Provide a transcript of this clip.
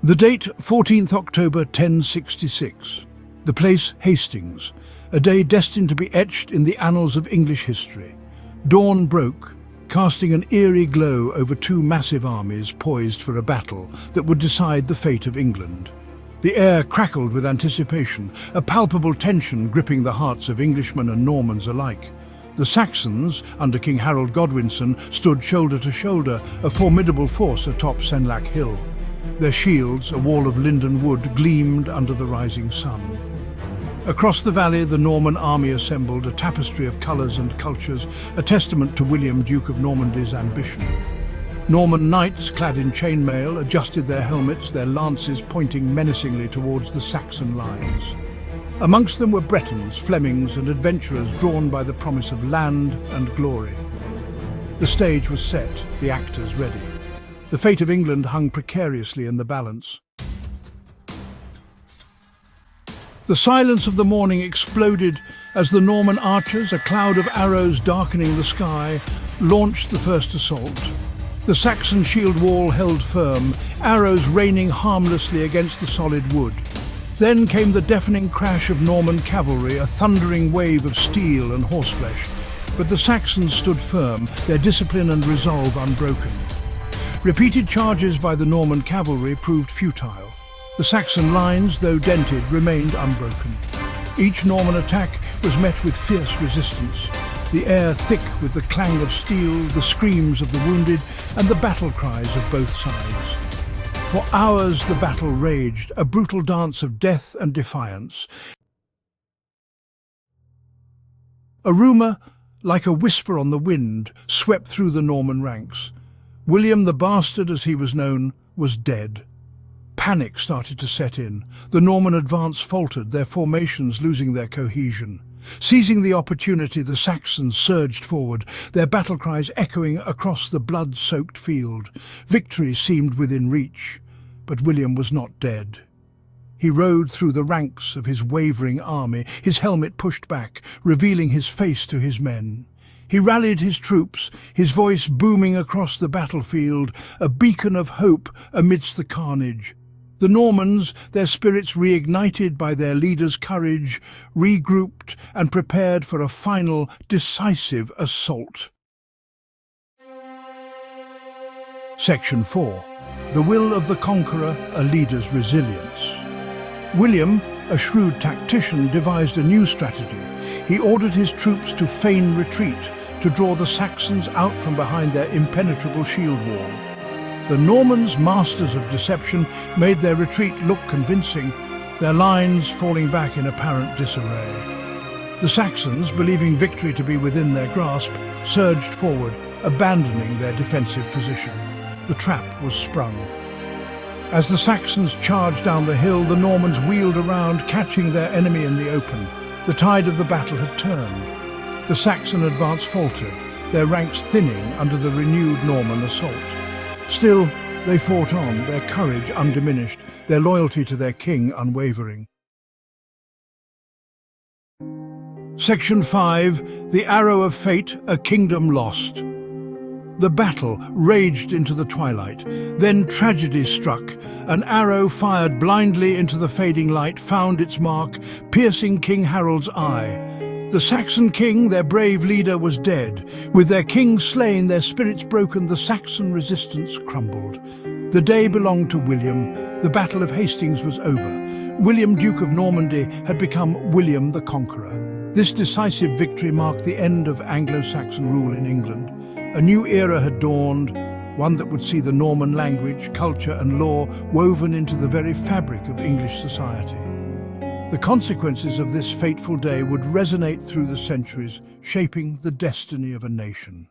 The date, 14th October 1066. The place, Hastings, a day destined to be etched in the annals of English history. Dawn broke, casting an eerie glow over two massive armies poised for a battle that would decide the fate of England. The air crackled with anticipation, a palpable tension gripping the hearts of Englishmen and Normans alike. The Saxons, under King Harold Godwinson, stood shoulder to shoulder, a formidable force atop Senlac Hill. Their shields, a wall of linden wood, gleamed under the rising sun. Across the valley, the Norman army assembled, a tapestry of colours and cultures, a testament to William, Duke of Normandy's ambition. Norman knights, clad in chainmail, adjusted their helmets, their lances pointing menacingly towards the Saxon lines. Amongst them were Bretons, Flemings and adventurers drawn by the promise of land and glory. The stage was set, the actors ready. The fate of England hung precariously in the balance. The silence of the morning exploded as the Norman archers, a cloud of arrows darkening the sky, launched the first assault. The Saxon shield wall held firm, arrows raining harmlessly against the solid wood. Then came the deafening crash of Norman cavalry, a thundering wave of steel and horseflesh. But the Saxons stood firm, their discipline and resolve unbroken. Repeated charges by the Norman cavalry proved futile. The Saxon lines, though dented, remained unbroken. Each Norman attack was met with fierce resistance, the air thick with the clang of steel, the screams of the wounded, and the battle cries of both sides. For hours the battle raged, a brutal dance of death and defiance. A rumour, like a whisper on the wind, swept through the Norman ranks. William the Bastard, as he was known, was dead. Panic started to set in. The Norman advance faltered, their formations losing their cohesion. Seizing the opportunity, the Saxons surged forward, their battle cries echoing across the blood-soaked field. Victory seemed within reach, but William was not dead. He rode through the ranks of his wavering army, his helmet pushed back, revealing his face to his men. He rallied his troops, his voice booming across the battlefield, a beacon of hope amidst the carnage. The Normans, their spirits reignited by their leader's courage, regrouped and prepared for a final, decisive assault. Section 4. The Will of the Conqueror, a Leader's Resilience. William, a shrewd tactician, devised a new strategy. He ordered his troops to feign retreat, to draw the Saxons out from behind their impenetrable shield wall. The Normans, masters of deception, made their retreat look convincing, their lines falling back in apparent disarray. The Saxons, believing victory to be within their grasp, surged forward, abandoning their defensive position. The trap was sprung. As the Saxons charged down the hill, the Normans wheeled around, catching their enemy in the open. The tide of the battle had turned. The Saxon advance faltered, their ranks thinning under the renewed Norman assault. Still, they fought on, their courage undiminished, their loyalty to their king unwavering. Section 5. The Arrow of Fate, a Kingdom Lost. The battle raged into the twilight. Then tragedy struck. An arrow fired blindly into the fading light found its mark, piercing King Harold's eye. The Saxon king, their brave leader, was dead. With their king slain, their spirits broken, the Saxon resistance crumbled. The day belonged to William. The Battle of Hastings was over. William, Duke of Normandy, had become William the Conqueror. This decisive victory marked the end of Anglo-Saxon rule in England. A new era had dawned, one that would see the Norman language, culture and law woven into the very fabric of English society. The consequences of this fateful day would resonate through the centuries, shaping the destiny of a nation.